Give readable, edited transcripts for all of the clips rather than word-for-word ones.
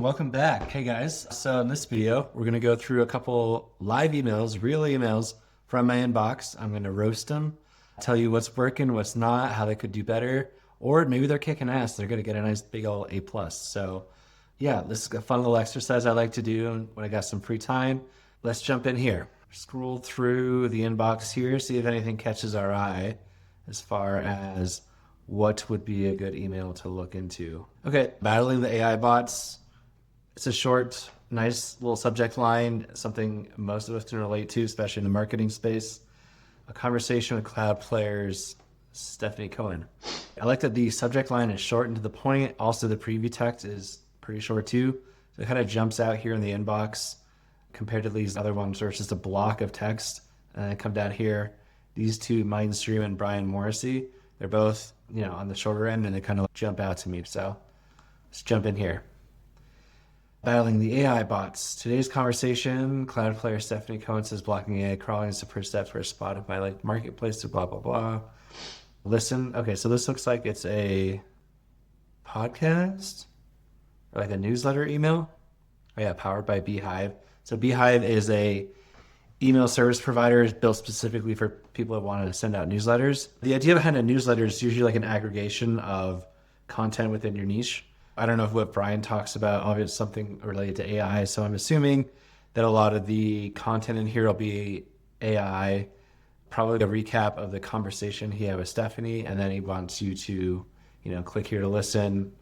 Welcome back. Hey guys. So in this video, we're going to go through a couple live emails, real emails from my inbox. I'm going to roast them, tell you what's working, what's not, how they could do better, or maybe they're kicking ass. They're going to get a nice big old A plus. So yeah, this is a fun little exercise I like to do when I got some free time. Let's jump in here. Scroll through the inbox here, see if anything catches our eye as far as what would be a good email to look into. Okay, battling the AI bots. It's a short, nice little subject line, something most of us can relate to, especially in the marketing space. A conversation with Cloudflare's Stephanie Cohen. I like that the subject line is short and to the point. Also, the preview text is pretty short too. So it kind of jumps out here in the inbox compared to these other ones where it's just a block of text. And I come down here. These two, Mindstream and Brian Morrissey, they're both, on the shorter end and they kind of jump out to me. So let's jump in here. Battling the AI bots. Today's conversation, Cloudflare Stephanie Cohen says blocking AI crawling is the first step for Spotify like marketplace to blah, blah, blah. Listen. Okay, so this looks like it's a podcast or like a newsletter email. Oh yeah, powered by Beehive. So Beehive is a email service provider built specifically for people that want to send out newsletters. The idea behind a newsletter is usually like an aggregation of content within your niche. I don't know if what Brian talks about, obviously something related to AI. So I'm assuming that a lot of the content in here will be AI, probably a recap of the conversation he had with Stephanie. And then he wants you to, click here to listen,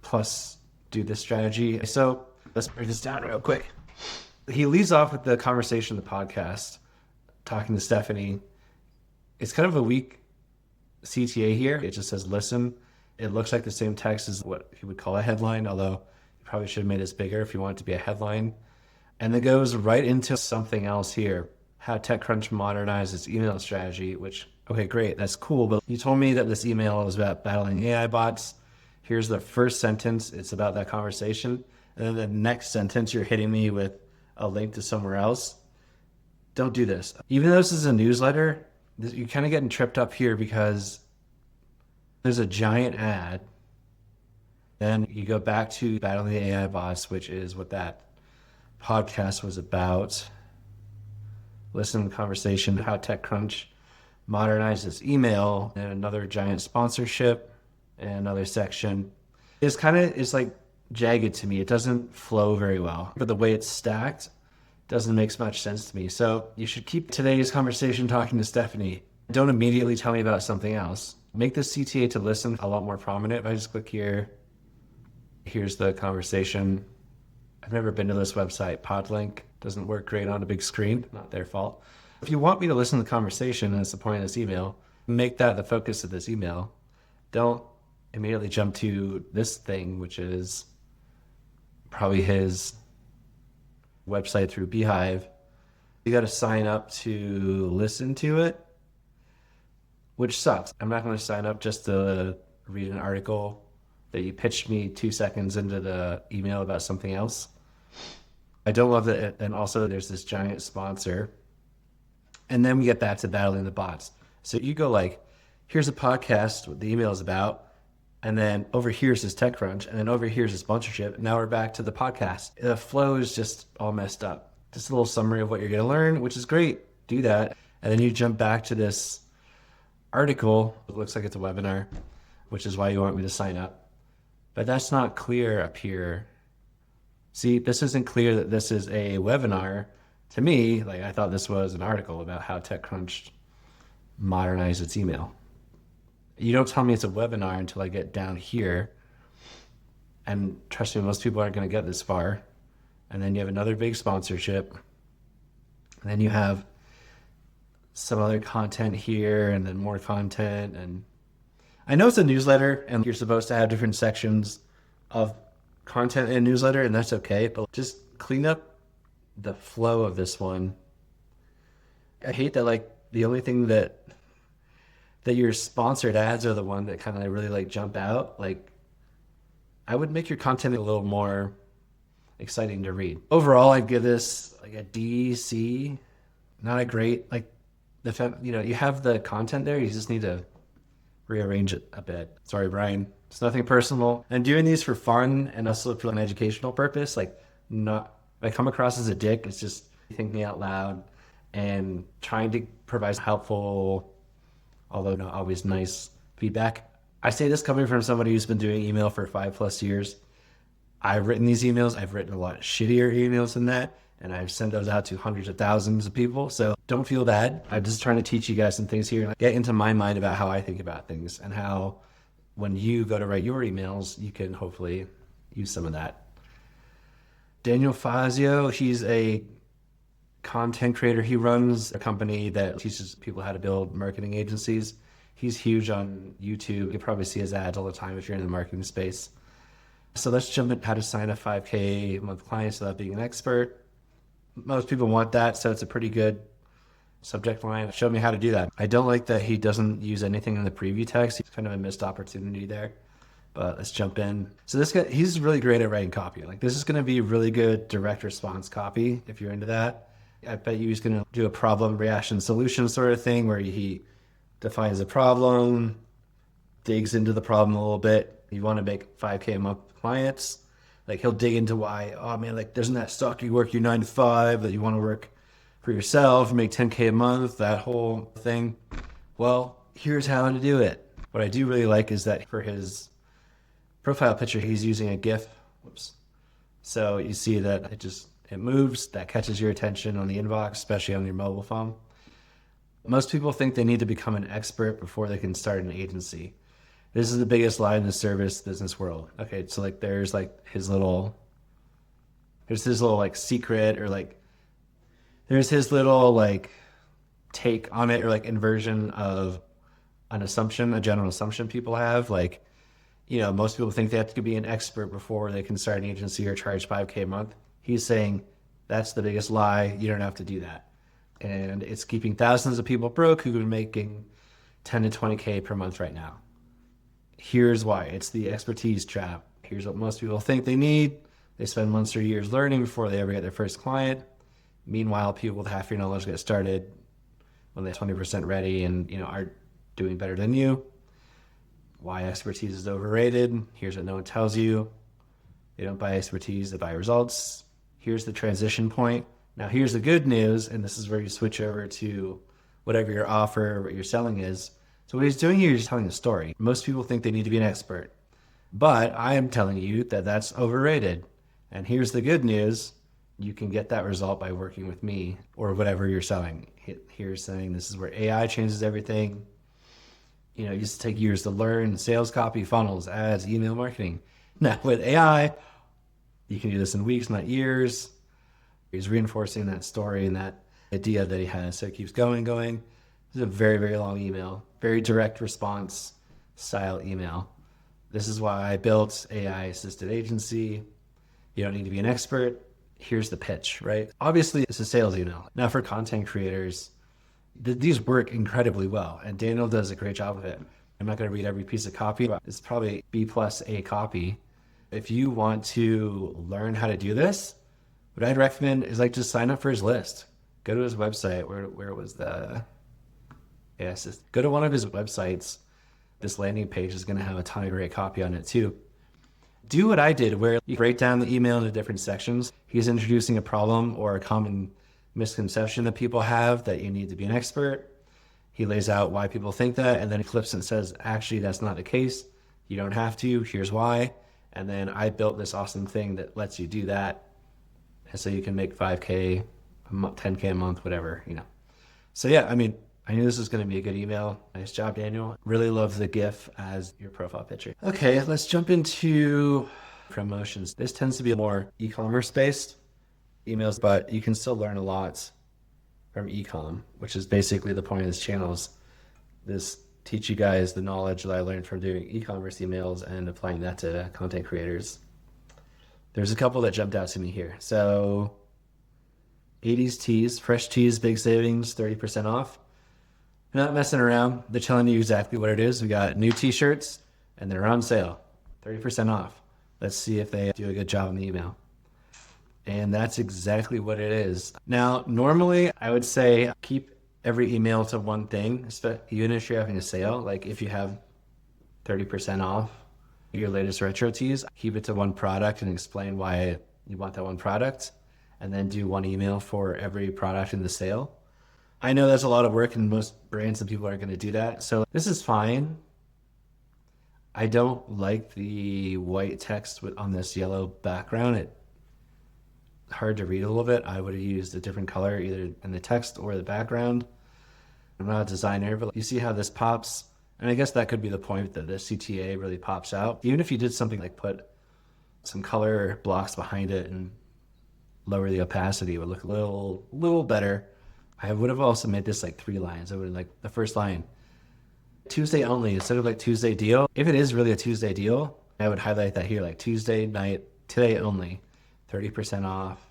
plus do this strategy. So let's break this down real quick. He leads off with the conversation, the podcast, talking to Stephanie. It's kind of a weak CTA here. It just says listen. It looks like the same text as what he would call a headline, although you probably should have made this bigger if you want it to be a headline. And it goes right into something else here. How TechCrunch modernized its email strategy, which, okay, great, that's cool. But you told me that this email is about battling AI bots. Here's the first sentence. It's about that conversation. And then the next sentence, you're hitting me with a link to somewhere else. Don't do this. Even though this is a newsletter, you're kind of getting tripped up here because there's a giant ad. Then you go back to battling the AI bots, which is what that podcast was about. Listen to the conversation, how TechCrunch modernizes email, and another giant sponsorship, and another section. It's like jagged to me. It doesn't flow very well. But the way it's stacked doesn't make much sense to me. So you should keep today's conversation talking to Stephanie. Don't immediately tell me about something else. Make the CTA to listen a lot more prominent. If I just click here, here's the conversation. I've never been to this website. Podlink doesn't work great on a big screen. Not their fault. If you want me to listen to the conversation, and that's the point of this email, make that the focus of this email. Don't immediately jump to this thing, which is probably his website through Beehive. You got to sign up to listen to it, which sucks. I'm not going to sign up just to read an article that you pitched me 2 seconds into the email about something else. I don't love that. And also there's this giant sponsor. And then we get back to battling the bots. So you go like, here's a podcast, what the email is about. And then over here's his TechCrunch. And then over here's his sponsorship. And now we're back to the podcast. The flow is just all messed up. Just a little summary of what you're going to learn, which is great. Do that. And then you jump back to this article. It looks like it's a webinar, which is why you want me to sign up. But that's not clear up here. See, this isn't clear that this is a webinar. To me, I thought this was an article about how TechCrunch modernized its email. You don't tell me it's a webinar until I get down here. And trust me, most people aren't going to get this far. And then you have another big sponsorship. And then you have some other content here and then more content. And I know it's a newsletter and you're supposed to have different sections of content in a newsletter, and that's okay, but just clean up the flow of this one. I hate that the only thing that your sponsored ads are the one that kind of really jump out. I would make your content a little more exciting to read. Overall, I'd give this a D, C. Not a great, you have the content there, you just need to rearrange it a bit. Sorry, Brian. It's nothing personal. And doing these for fun and also for an educational purpose, like not, if I come across as a dick, it's just thinking out loud and trying to provide helpful, although not always nice feedback. I say this coming from somebody who's been doing email for 5+ years. I've written these emails. I've written a lot shittier emails than that, and I've sent those out to hundreds of thousands of people. So don't feel bad. I'm just trying to teach you guys some things here, get into my mind about how I think about things and how when you go to write your emails, you can hopefully use some of that. Daniel Fazio, he's a content creator. He runs a company that teaches people how to build marketing agencies. He's huge on YouTube. You probably see his ads all the time if you're in the marketing space. So let's jump in how to sign a 5K a month client without being an expert. Most people want that, so it's a pretty good subject line. Show me how to do that. I don't like that he doesn't use anything in the preview text. He's kind of a missed opportunity there. But let's jump in. So this guy, he's really great at writing copy. Like this is going to be really good direct response copy if you're into that. I bet you he's going to do a problem, reaction, solution sort of thing where he defines a problem, digs into the problem a little bit. You want to make 5K a month clients. Like he'll dig into why, oh man, like doesn't that suck? You work your 9 to 5, that you want to work for yourself, make 10K a month, that whole thing. Well, here's how to do it. What I do really like is that for his profile picture, he's using a GIF. Whoops. So you see that it moves, that catches your attention on the inbox, especially on your mobile phone. Most people think they need to become an expert before they can start an agency. This is the biggest lie in the service business world. Okay, so like there's his little like secret, or like there's his little like take on it, or like inversion of an assumption, a general assumption people have. Like, you know, most people think they have to be an expert before they can start an agency or charge 5K a month. He's saying that's the biggest lie. You don't have to do that. And it's keeping thousands of people broke who've been making 10 to 20K per month right now. Here's why. It's the expertise trap. Here's what most people think they need. They spend months or years learning before they ever get their first client. Meanwhile, people with half your knowledge get started when they're 20% ready and, you know, are doing better than you. Why expertise is overrated. Here's what no one tells you. They don't buy expertise, they buy results. Here's the transition point. Now here's the good news, and this is where you switch over to whatever your offer, what your selling is. So what he's doing here is telling a story. Most people think they need to be an expert, but I am telling you that that's overrated. And here's the good news. You can get that result by working with me or whatever you're selling. Here's saying this is where AI changes everything. You know, it used to take years to learn sales copy, funnels, ads, email marketing. Now with AI, you can do this in weeks, not years. He's reinforcing that story and that idea that he has. So it keeps going. This is a very, very long email, very direct response style email. This is why I built AI assisted agency. You don't need to be an expert. Here's the pitch, right? Obviously, it's a sales email. Now for content creators, these work incredibly well, and Daniel does a great job of it. I'm not going to read every piece of copy, but it's probably B+A copy. If you want to learn how to do this, what I'd recommend is like just sign up for his list. Go to his website. Where was the? Yes, just go to one of his websites. This landing page is going to have a ton of great copy on it too. Do what I did, where you break down the email into different sections. He's introducing a problem or a common misconception that people have that you need to be an expert. He lays out why people think that, and then he flips and says, actually, that's not the case. You don't have to. Here's why. And then I built this awesome thing that lets you do that. And so you can make 5K, 10K a month, whatever, you know. So yeah, I mean, I knew this was going to be a good email. Nice job, Daniel. Really love the GIF as your profile picture. Okay, let's jump into promotions. This tends to be more e-commerce based emails, but you can still learn a lot from e-com, which is basically the point of this channel. Is this teach you guys the knowledge that I learned from doing e-commerce emails and applying that to content creators. There's a couple that jumped out to me here. So 80s teas, fresh teas, big savings, 30% off. They're not messing around. They're telling you exactly what it is. We got new t-shirts and they're on sale, 30% off. Let's see if they do a good job in the email. And that's exactly what it is. Now, normally I would say keep every email to one thing, even if you're having a sale. Like if you have 30% off, your latest retro tees, keep it to one product and explain why you want that one product, and then do one email for every product in the sale. I know that's a lot of work and most brands and people aren't going to do that. So this is fine. I don't like the white text on this yellow background. It's hard to read a little bit. I would have used a different color either in the text or the background. I'm not a designer, but you see how this pops? And I guess that could be the point, that the CTA really pops out. Even if you did something like put some color blocks behind it and lower the opacity, it would look a little better. I would have also made this like 3 lines. I would have, like, the first line, Tuesday only, instead of like Tuesday deal. If it is really a Tuesday deal, I would highlight that here, like Tuesday night, today only, 30% off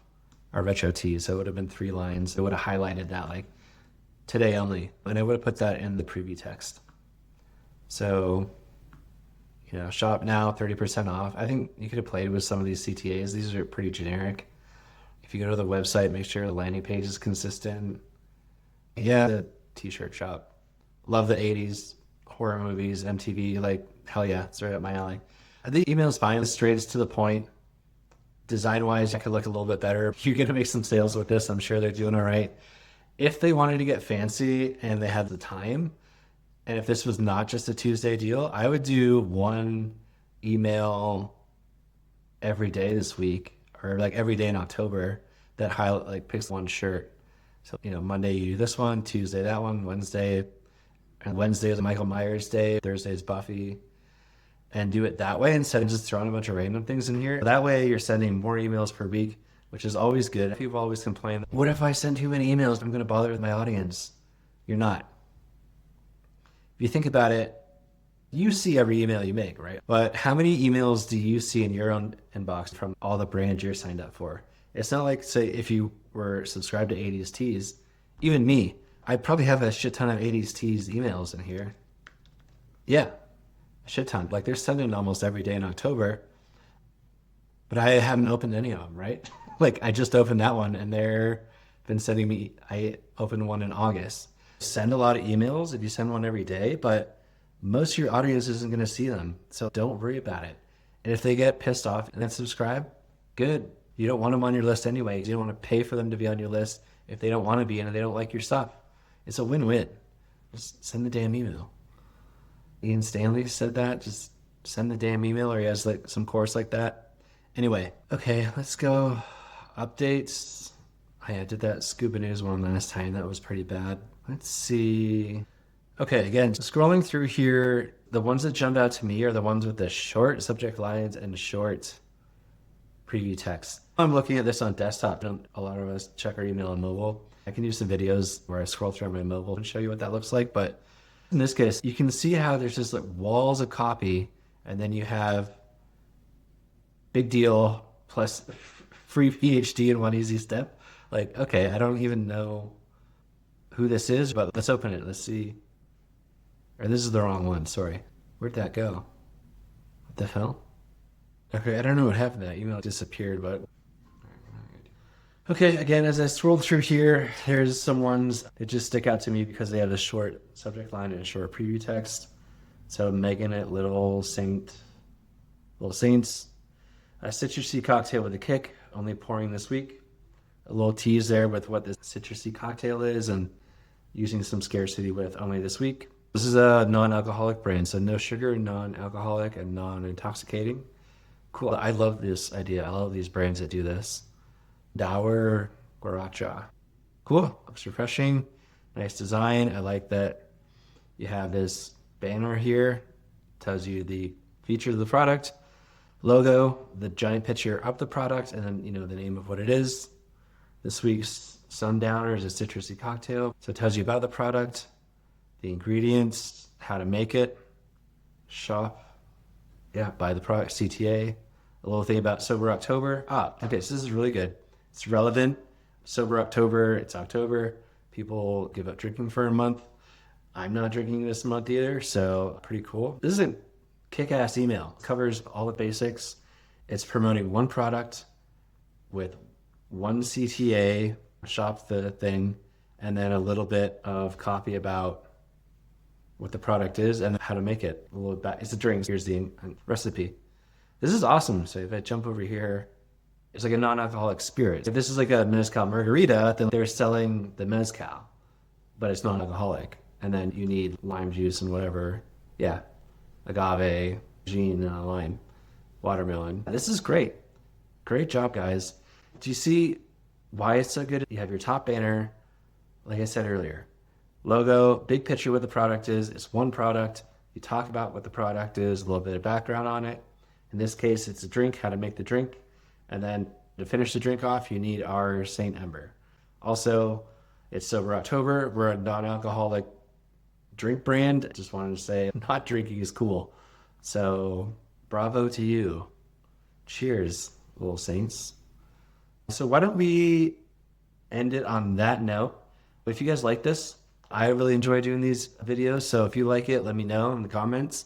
our retro tees. So it would have been 3 lines. It would have highlighted that, like, today only. And I would have put that in the preview text. So, you know, shop now, 30% off. I think you could have played with some of these CTAs. These are pretty generic. If you go to the website, make sure the landing page is consistent. Yeah, the t-shirt shop. Love the 80s, horror movies, MTV, like, hell yeah, it's right up my alley. The email is fine, it's straight, it's to the point. Design-wise, I could look a little bit better. You're gonna make some sales with this. I'm sure they're doing all right. If they wanted to get fancy and they had the time, and if this was not just a Tuesday deal, I would do one email every day this week, or like every day in October, that highlight, like, picks one shirt. So, you know, Monday you do this one, Tuesday that one, Wednesday is Michael Myers Day, Thursday is Buffy, and do it that way instead of just throwing a bunch of random things in here. That way you're sending more emails per week, which is always good. People always complain, what if I send too many emails? I'm going to bother with my audience. You're not. If you think about it, you see every email you make, right? But how many emails do you see in your own inbox from all the brands you're signed up for? It's not like, say, if you were subscribed to 80s Tees, even me, I probably have a shit ton of 80s Tees emails in here. Yeah, a shit ton. Like, they're sending almost every day in October, but I haven't opened any of them, right? Like, I just opened that one and they're been sending me, I opened one in August. Send a lot of emails if you send one every day, but most of your audience isn't going to see them. So don't worry about it. And if they get pissed off and then subscribe, good. You don't want them on your list anyway. You don't want to pay for them to be on your list if they don't want to be and they don't like your stuff. It's a win-win. Just send the damn email. Ian Stanley said that. Just send the damn email, or he has like some course like that. Anyway, okay, let's go. Updates. I did that Scuba News one last time. That was pretty bad. Let's see. Okay, again, scrolling through here, the ones that jumped out to me are the ones with the short subject lines and short preview text. I'm looking at this on desktop. A lot of us check our email on mobile. I can use some videos where I scroll through on my mobile and show you what that looks like. But in this case, you can see how there's just like walls of copy, and then you have big deal plus free PhD in one easy step. Like, okay, I don't even know who this is, but let's open it. Let's see. Or this is the wrong one, sorry. Where'd that go? What the hell? Okay, I don't know what happened. That email disappeared, but... Okay, again, as I scrolled through here, there's some ones that just stick out to me because they have a short subject line and a short preview text. So Megan at Little Saints, a citrusy cocktail with a kick, only pouring this week. A little tease there with what this citrusy cocktail is and using some scarcity with only this week. This is a non-alcoholic brand, so no sugar, non-alcoholic, and non-intoxicating. Cool. I love this idea. I love these brands that do this. Dour Guaracha. Cool. Looks refreshing. Nice design. I like that you have this banner here. Tells you the feature of the product, logo, the giant picture of the product, and then, you know, the name of what it is. This week's Sundowner is a citrusy cocktail. So it tells you about the product, the ingredients, how to make it, shop, buy the product, CTA, a little thing about Sober October. Okay, so this is really good. It's relevant. Sober October, it's October. People give up drinking for a month. I'm not drinking this month either, so pretty cool. This is a kick-ass email. It covers all the basics. It's promoting one product with one CTA, shop the thing, and then a little bit of copy about what the product is and how to make it. A little bit. It's a drink. Here's the recipe. This is awesome. So if I jump over here, it's like a non-alcoholic spirit. If this is like a mezcal margarita, then they're selling the mezcal, but it's non-alcoholic. And then you need lime juice and whatever. Yeah, agave, gin, lime, watermelon. This is great. Great job, guys. Do you see why it's so good? You have your top banner, like I said earlier. Logo, big picture what the product is. It's one product. You talk about what the product is, a little bit of background on it. In this case, it's a drink, how to make the drink. And then to finish the drink off, you need our St. Ember. Also, it's Sober October. We're a non-alcoholic drink brand. Just wanted to say not drinking is cool. So bravo to you. Cheers, little saints. So why don't we end it on that note? If you guys like this, I really enjoy doing these videos. So if you like it, let me know in the comments.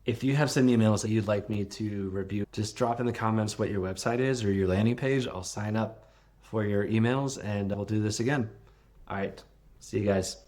If you have some emails that you'd like me to review, just drop in the comments what your website is or your landing page. I'll sign up for your emails and we'll do this again. All right. See you guys.